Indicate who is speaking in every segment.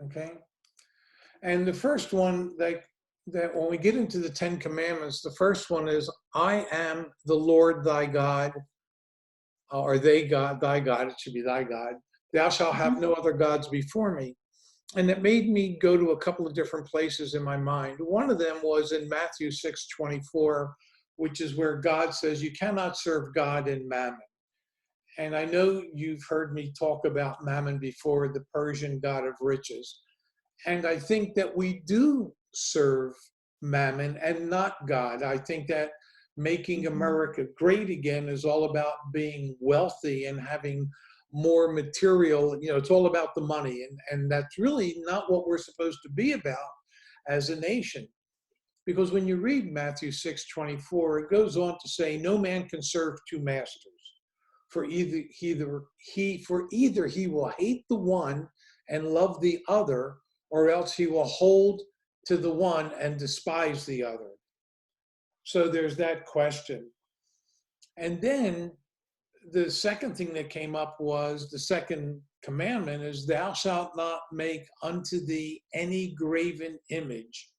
Speaker 1: Okay. And the first one, that when we get into the Ten Commandments, the first one is, I am the Lord thy God, or they God, thy God, it should be thy God. Thou shalt have
Speaker 2: Mhm.
Speaker 1: no other gods before me. And it made me go to a couple of different places in my mind. One of them was in Matthew 6:24, which is where God says, you cannot serve God and mammon. And I know you've heard me talk about mammon before, the Persian god of riches. And I think that we do serve mammon and not God. I think that making
Speaker 2: Mhm.
Speaker 1: America great again is all about being wealthy and having more material. It's all about the money. And that's really not what we're supposed to be about as a nation. Because when you read Matthew 6:24, it goes on to say, no man can serve two masters. For either he will hate the one and love the other, or else he will hold to the one and despise the other. So there's that question. And then the second thing that came up was the second commandment is, thou shalt not make unto thee any graven image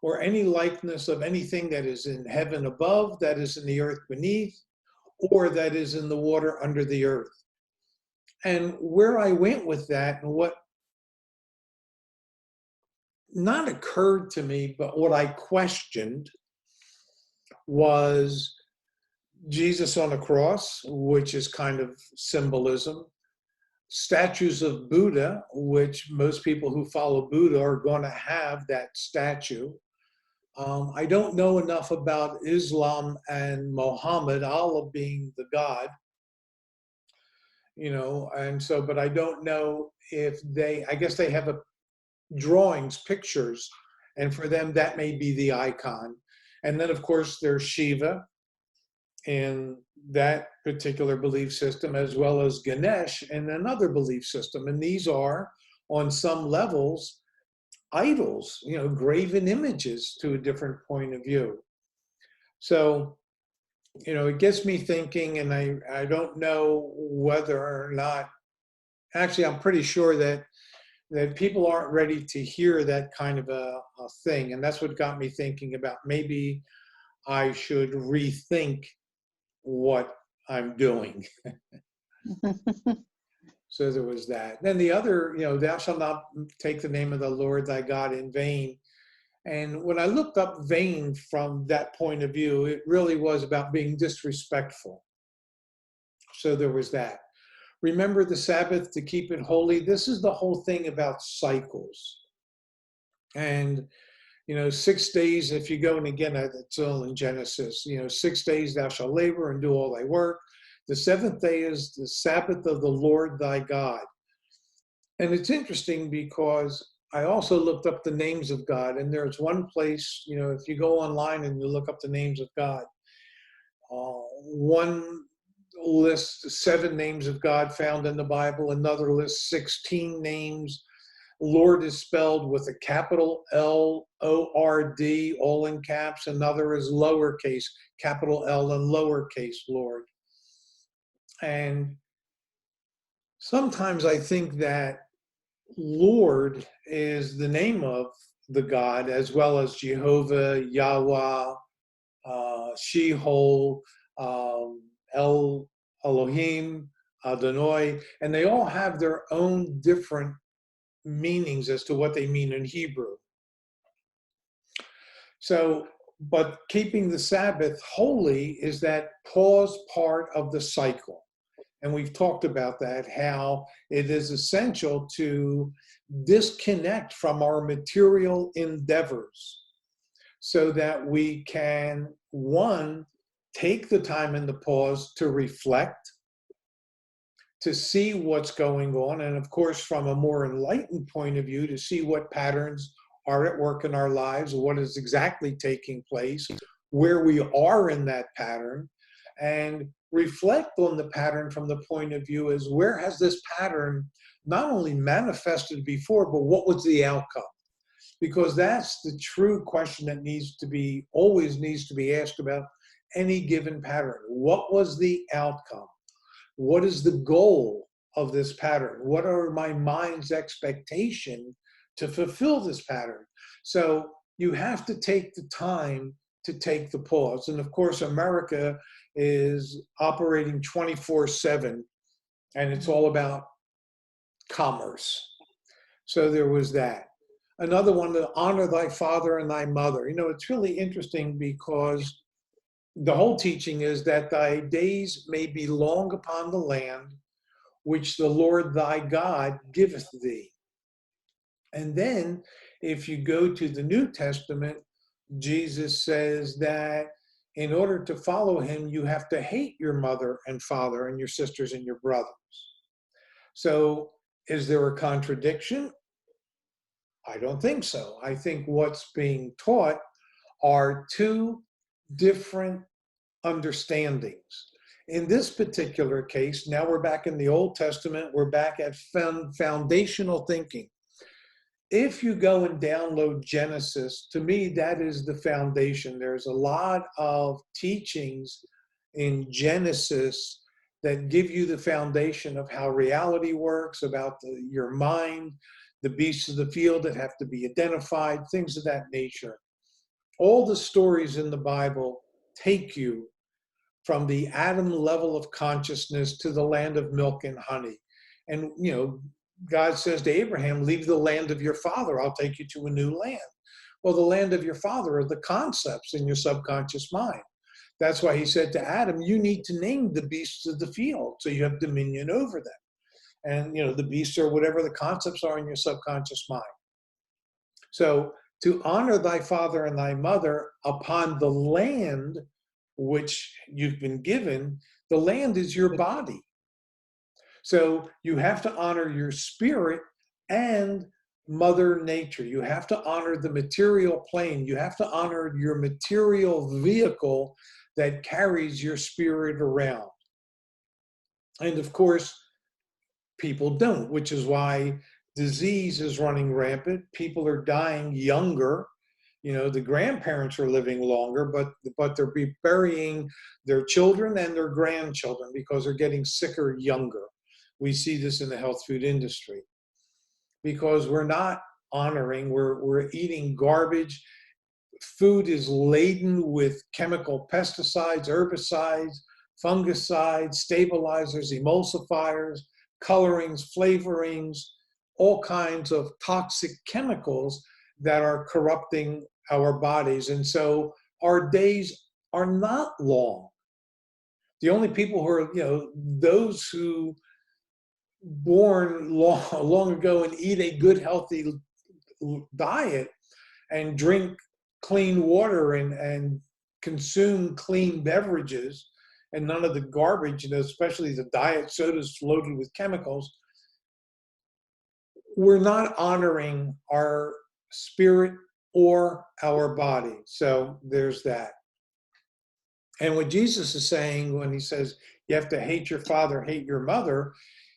Speaker 1: or any likeness of anything that is in heaven above, that is in the earth beneath, or that is in the water under the earth. And where I went with that, and what not occurred to me, but what I questioned, was Jesus on a cross, which is kind of symbolism, statues of Buddha, which most people who follow Buddha are going to have that statue. I don't know enough about Islam and Muhammad, Allah being the God, and so, but I don't know if I guess they have drawings, pictures, and for them that may be the icon. And then, of course, there's Shiva in that particular belief system, as well as Ganesh in another belief system. And these are, on some levels, idols, graven images to a different point of view. So, it gets me thinking, and I don't know whether or not, actually, I'm pretty sure that people aren't ready to hear that kind of a thing. And that's what got me thinking about, maybe I should rethink what I'm doing. So there was that. Then the other, thou shalt not take the name of the Lord thy God in vain. And when I looked up vain from that point of view, it really was about being disrespectful. So there was that. Remember the Sabbath to keep it holy. This is the whole thing about cycles. And 6 days, if you go, and again, it's all in Genesis, 6 days thou shalt labor and do all thy work. The seventh day is the Sabbath of the Lord thy God. And it's interesting because I also looked up the names of God, and there's one place, if you go online and you look up the names of God, one lists 7 names of God found in the Bible, another lists 16 names. Lord is spelled with a capital Lord, all in caps. Another is lowercase, capital L and lowercase Lord. And sometimes I think that Lord is the name of the God, as well as Jehovah, Yahweh, Sheol, El Elohim, Adonai, and they all have their own different meanings as to what they mean in Hebrew. So, but keeping the Sabbath holy is that pause part of the cycle. And we've talked about that, how it is essential to disconnect from our material endeavors so that we can, one, take the time in the pause to reflect, to see what's going on, and of course, from a more enlightened point of view, to see what patterns are at work in our lives, what is exactly taking place, where we are in that pattern, and reflect on the pattern from the point of view as, where has this pattern not only manifested before, but what was the outcome? Because that's the true question that always needs to be asked about any given pattern. What was the outcome? What is the goal of this pattern? What are my mind's expectation to fulfill this pattern? So you have to take the time to take the pause. And of course, America is operating 24/7, and it's all about commerce. So there was that. Another one, to honor thy father and thy mother. You know, it's really interesting because the whole teaching is that thy days may be long upon the land which the Lord thy God giveth thee. And then if you go to the New Testament, Jesus says that in order to follow him, you have to hate your mother and father and your sisters and your brothers. So is there a contradiction? I don't think so. I think what's being taught are two different understandings. In this particular case, now we're back in the Old Testament, we're back at foundational thinking. If you go and download Genesis, to me, that is the foundation. There's a lot of teachings in Genesis that give you the foundation of how reality works, about your mind, the beasts of the field that have to be identified, things of that nature. All the stories in the Bible take you from the atom level of consciousness to the land of milk and honey. And, you know, God says to Abraham, leave the land of your father, I'll take you to a new land. Well, the land of your father are the concepts in your subconscious mind. That's why he said to Adam, you need to name the beasts of the field so you have dominion over them. And, you know, the beasts are whatever the concepts are in your subconscious mind. So to honor thy father and thy mother upon the land which you've been given, the land is your body. So you have to honor your spirit and Mother Nature. You have to honor the material plane. You have to honor your material vehicle that carries your spirit around. And of course, people don't, which is why disease is running rampant. People are dying younger. You know, the grandparents are living longer, but they're burying their children and their grandchildren because they're getting sicker younger. We see this in the health food industry because we're not honoring, we're eating garbage. Food is laden with chemical pesticides, herbicides, fungicides, stabilizers, emulsifiers, colorings, flavorings, all kinds of toxic chemicals that are corrupting our bodies. And so our days are not long. The only people who are, you know, those who born long ago and eat a good, healthy diet and drink clean water and consume clean beverages and none of the garbage, you know, especially the diet sodas loaded with chemicals, we're not honoring our spirit or our body. So there's that. And what Jesus is saying when he says you have to hate your father, hate your mother,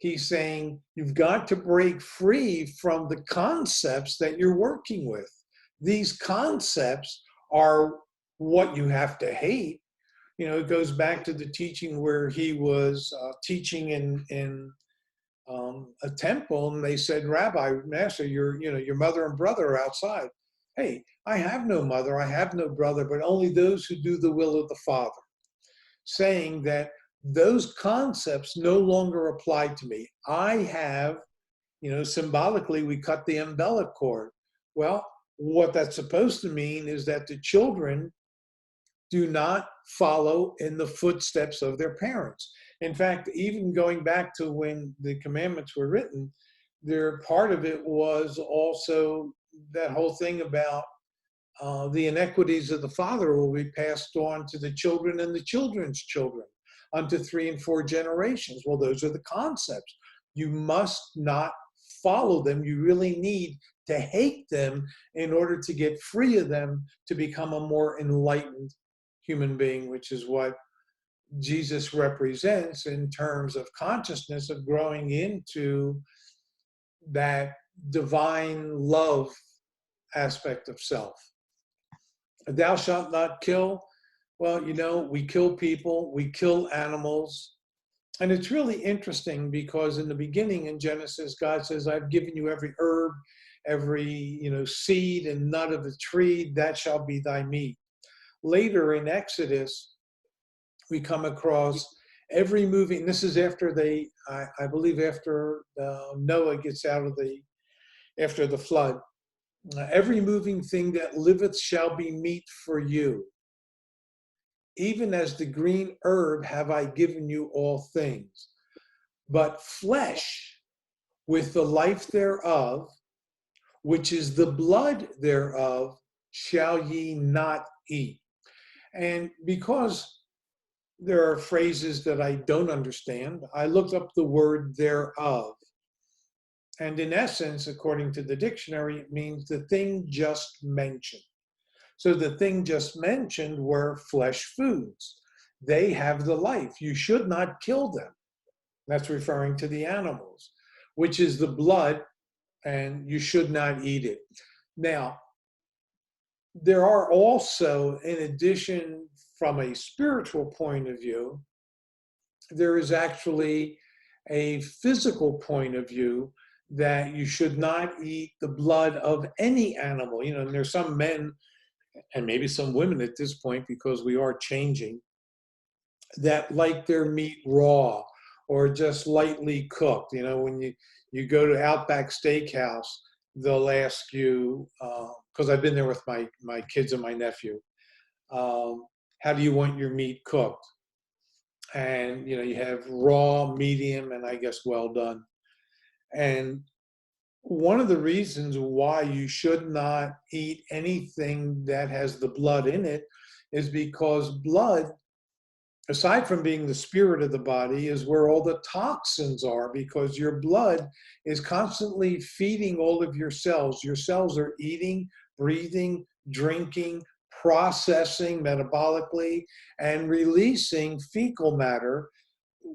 Speaker 1: he's saying you've got to break free from the concepts that you're working with. These concepts are what you have to hate. You know, it goes back to the teaching where he was teaching in a temple, and they said, Rabbi, Master, your mother and brother are outside. Hey, I have no mother, I have no brother, but only those who do the will of the Father. Saying that those concepts no longer apply to me. I have, you know, symbolically, we cut the umbilical cord. Well, what that's supposed to mean is that the children do not follow in the footsteps of their parents. In fact, even going back to when the commandments were written, part of it was also that whole thing about the inequities of the father will be passed on to the children and the children's children unto 3 and 4 generations. Well, those are the concepts. You must not follow them. You really need to hate them in order to get free of them to become a more enlightened human being, which is what Jesus represents in terms of consciousness of growing into that divine love aspect of self. Thou shalt not kill. Well, you know, we kill people, we kill animals, And it's really interesting because in the beginning in Genesis, God says, I've given you every herb, every seed and nut of the tree, that shall be thy meat. Later in Exodus, we come across every moving, this is after I believe after Noah gets out of after the flood, every moving thing that liveth shall be meat for you. Even as the green herb have I given you all things. But flesh with the life thereof, which is the blood thereof, shall ye not eat. And because there are phrases that I don't understand, I looked up the word thereof. And in essence, according to the dictionary, it means the thing just mentioned. So the thing just mentioned were flesh foods. They have the life. You should not kill them. That's referring to the animals, which is the blood, and you should not eat it. Now, there are also, in addition, from a spiritual point of view, there is actually a physical point of view that you should not eat the blood of any animal. And there's some men and maybe some women at this point, because we are changing, that like their meat raw or just lightly cooked. When you go to Outback Steakhouse, they'll ask you, because I've been there with my kids and my nephew, how do you want your meat cooked? And you have raw, medium, and I guess well done. And one of the reasons why you should not eat anything that has the blood in it is because blood, aside from being the spirit of the body, is where all the toxins are, because your blood is constantly feeding all of your cells. Your cells are eating, breathing, drinking, processing metabolically, and releasing fecal matter.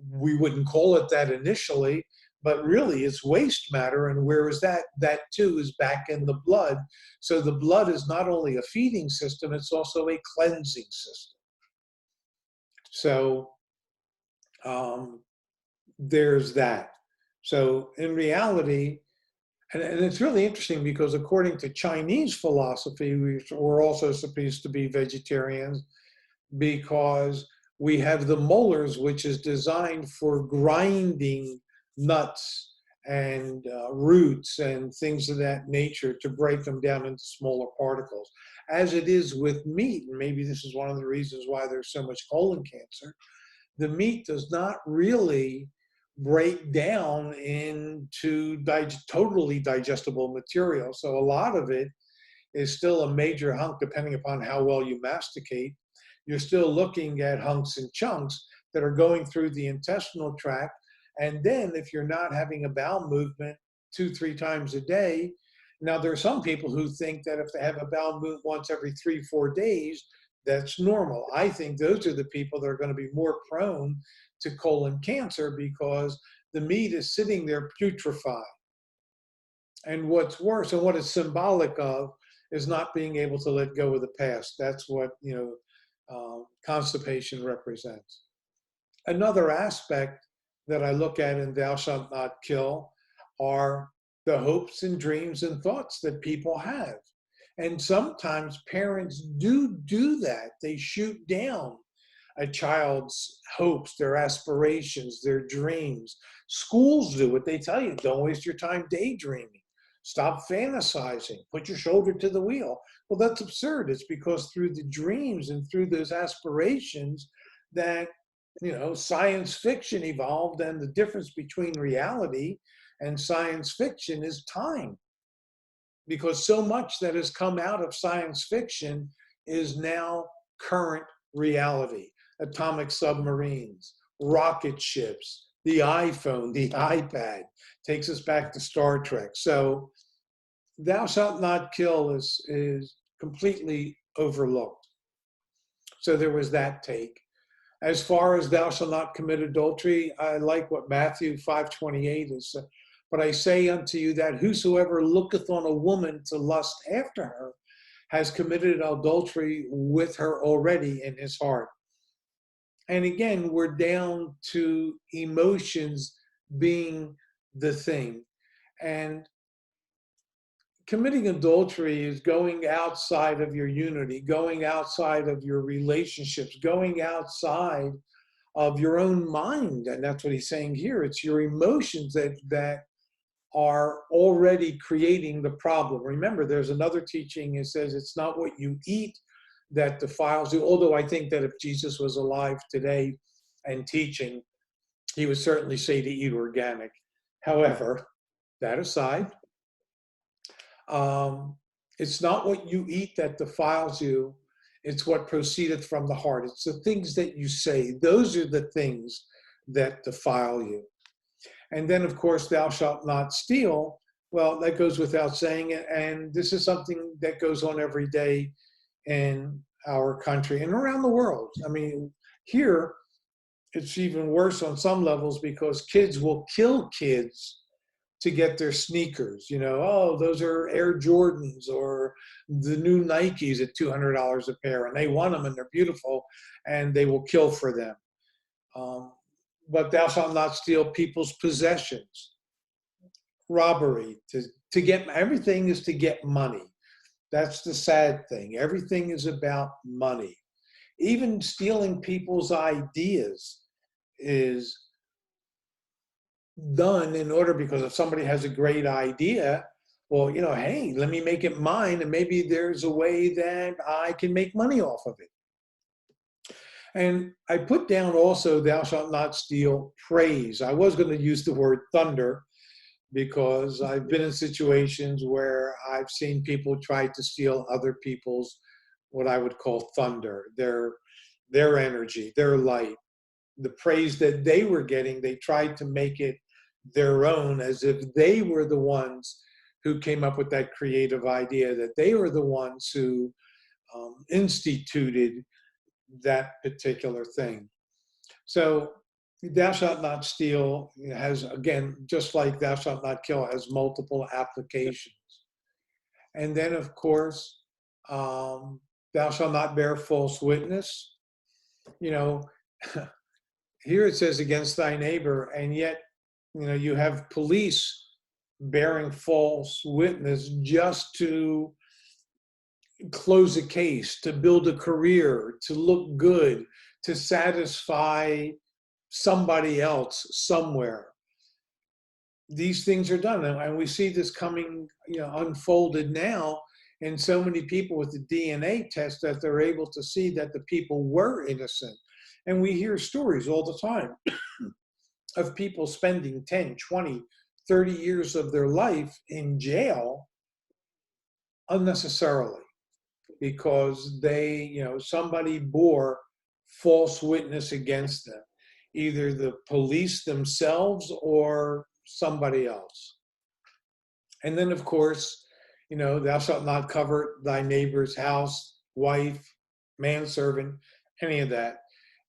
Speaker 1: We wouldn't call it that initially, but really it's waste matter. And where is that? That too is back in the blood. So the blood is not only a feeding system, it's also a cleansing system. So there's that. So in reality, and it's really interesting because according to Chinese philosophy, we're also supposed to be vegetarians because we have the molars, which is designed for grinding nuts and roots and things of that nature to break them down into smaller particles. As it is with meat, and maybe this is one of the reasons why there's so much colon cancer, the meat does not really break down into totally digestible material. So a lot of it is still a major hunk, depending upon how well you masticate. You're still looking at hunks and chunks that are going through the intestinal tract. And then if you're not having a bowel movement 2-3 times a day, now there are some people who think that if they have a bowel movement once every 3-4 days, that's normal. I think those are the people that are going to be more prone to colon cancer because the meat is sitting there putrefied. And what's worse, and what it's symbolic of, is not being able to let go of the past. That's what constipation represents. Another aspect that I look at in Thou Shalt Not Kill are the hopes and dreams and thoughts that people have. And sometimes parents do that. They shoot down a child's hopes, their aspirations, their dreams. Schools do it. They tell you, don't waste your time daydreaming. Stop fantasizing. Put your shoulder to the wheel. Well, that's absurd. It's because through the dreams and through those aspirations that, science fiction evolved, and the difference between reality and science fiction is time. Because so much that has come out of science fiction is now current reality. Atomic submarines, rocket ships, the iPhone, the iPad, takes us back to Star Trek. So Thou Shalt Not Kill is completely overlooked. So there was that take. As far as Thou Shalt Not Commit Adultery, I like what Matthew 5:28 is. But I say unto you that whosoever looketh on a woman to lust after her has committed adultery with her already in his heart. And again, we're down to emotions being the thing. And committing adultery is going outside of your unity, going outside of your relationships, going outside of your own mind. And that's what he's saying here. It's your emotions that are already creating the problem. Remember, there's another teaching. It says it's not what you eat that defiles you. Although I think that if Jesus was alive today and teaching, he would certainly say to eat organic. However, that aside, it's not what you eat that defiles you. It's what proceedeth from the heart. It's the things that you say. Those are the things that defile you. And then, of course, thou shalt not steal. Well, that goes without saying. And this is something that goes on every day in our country and around the world. I mean, here, it's even worse on some levels because kids will kill kids to get their sneakers. You know, oh, those are Air Jordans or the new Nikes at $200 a pair, and they want them and they're beautiful, and they will kill for them. But thou shalt not steal people's possessions. Robbery, to get everything is to get money. That's the sad thing. Everything is about money. Even stealing people's ideas is done in order, because if somebody has a great idea, well, you know, hey, let me make it mine, and maybe there's a way that I can make money off of it. And I put down also, thou shalt not steal praise. I was going to use the word thunder because I've been in situations where I've seen people try to steal other people's, what I would call thunder, their energy, their light, the praise that they were getting. They tried to make it their own, as if they were the ones who came up with that creative idea, that they were the ones who instituted that particular thing. So thou shalt not steal has, again, just like thou shalt not kill, has multiple applications. And then, of course, thou shalt not bear false witness. You know, here it says against thy neighbor, and yet, you know, you have police bearing false witness just to close a case, to build a career, to look good, to satisfy somebody else somewhere. These things are done, and we see this coming, you know, unfolded now in so many people with the DNA test, that they're able to see that the people were innocent. And we hear stories all the time of people spending 10, 20, 30 years of their life in jail unnecessarily because they, you know, somebody bore false witness against them, either the police themselves or somebody else. And then, of course, you know, thou shalt not covet thy neighbor's house, wife, manservant, any of that.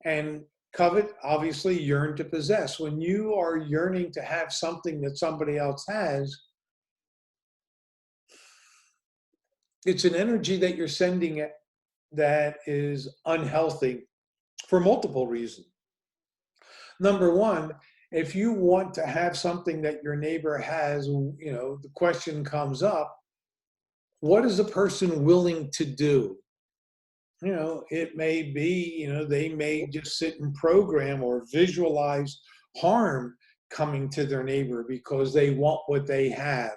Speaker 1: And covet, obviously, yearn to possess. When you are yearning to have something that somebody else has, it's an energy that you're sending it that is unhealthy for multiple reasons. Number one, if you want to have something that your neighbor has, you know, the question comes up, what is a person willing to do? You know, it may be, you know, they may just sit and program or visualize harm coming to their neighbor because they want what they have.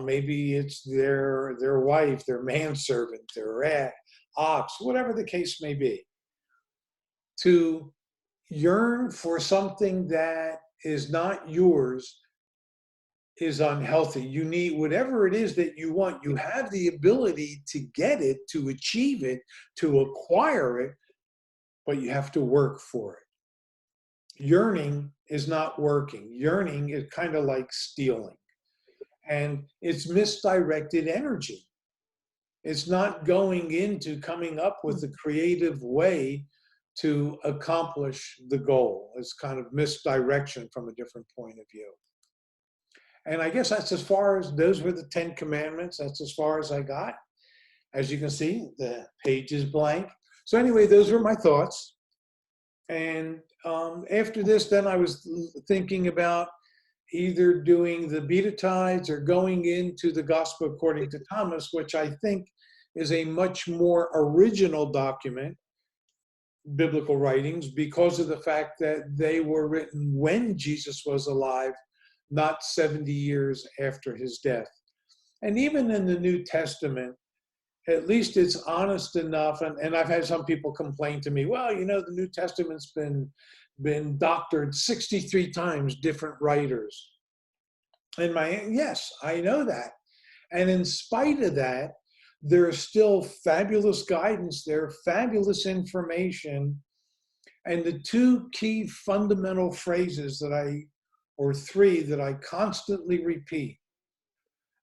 Speaker 1: Maybe it's their wife, their manservant, their rat, ox, whatever the case may be. To yearn for something that is not yours is unhealthy. You need whatever it is that you want. You have the ability to get it, to achieve it, to acquire it, but you have to work for it. Yearning is not working. Yearning is kind of like stealing. And it's misdirected energy. It's not going into coming up with a creative way to accomplish the goal. It's kind of misdirection from a different point of view. And I guess that's as far as, those were the 10 commandments. That's as far as I got. As you can see, the page is blank. So anyway, those were my thoughts. And after this, then I was thinking about either doing the Beatitudes or going into the Gospel according to Thomas, which I think is a much more original document, biblical writings, because of the fact that they were written when Jesus was alive, not 70 years after his death. And even in the New Testament, at least it's honest enough. And I've had some people complain to me, well, you know, the New Testament's been doctored 63 times, different writers. And yes, I know that. And in spite of that, there's still fabulous guidance there, fabulous information. And the two key fundamental phrases or three that I constantly repeat,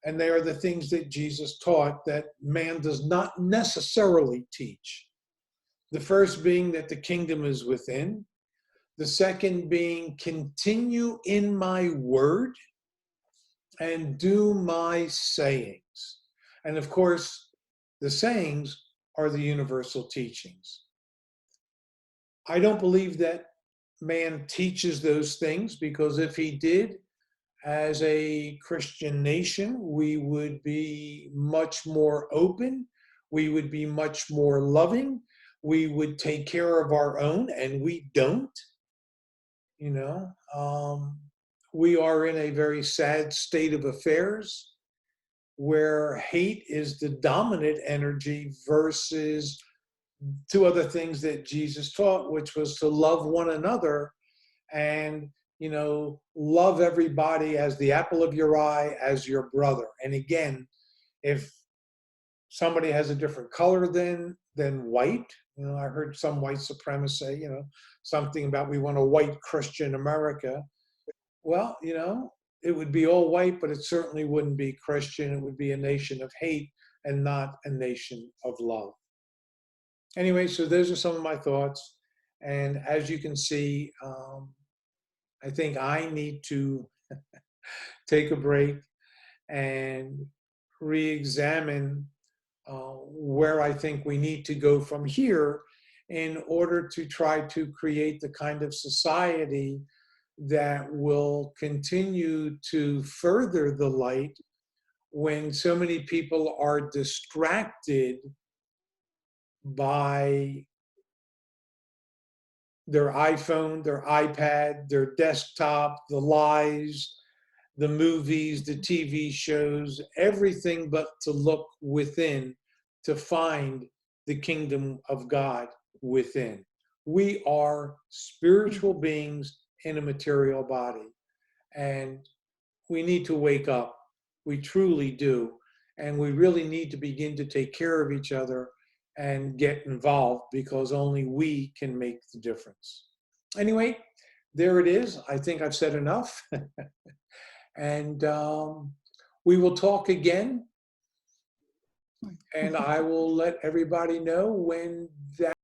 Speaker 1: and they are the things that Jesus taught that man does not necessarily teach. The first being that the kingdom is within. The second being continue in my word and do my sayings. And of course, the sayings are the universal teachings. I don't believe that man teaches those things, because if he did, as a Christian nation, we would be much more open. We would be much more loving. We would take care of our own, and we don't. You know, we are in a very sad state of affairs where hate is the dominant energy versus two other things that Jesus taught, which was to love one another and, you know, love everybody as the apple of your eye, as your brother. And again, if somebody has a different color than white, you know, I heard some white supremacists say, you know, something about we want a white Christian America. Well, you know, it would be all white, but it certainly wouldn't be Christian. It would be a nation of hate and not a nation of love. Anyway, so those are some of my thoughts. And as you can see, I think I need to take a break and re-examine where I think we need to go from here in order to try to create the kind of society that will continue to further the light when so many people are distracted by their iPhone, their iPad, their desktop, the lies, the movies, the TV shows, everything but to look within to find the kingdom of God within. We are spiritual beings in a material body, and we need to wake up. We truly do. And we really need to begin to take care of each other and get involved, because only we can make the difference. Anyway, there it is. I think I've said enough. And we will talk again. And I will let everybody know when that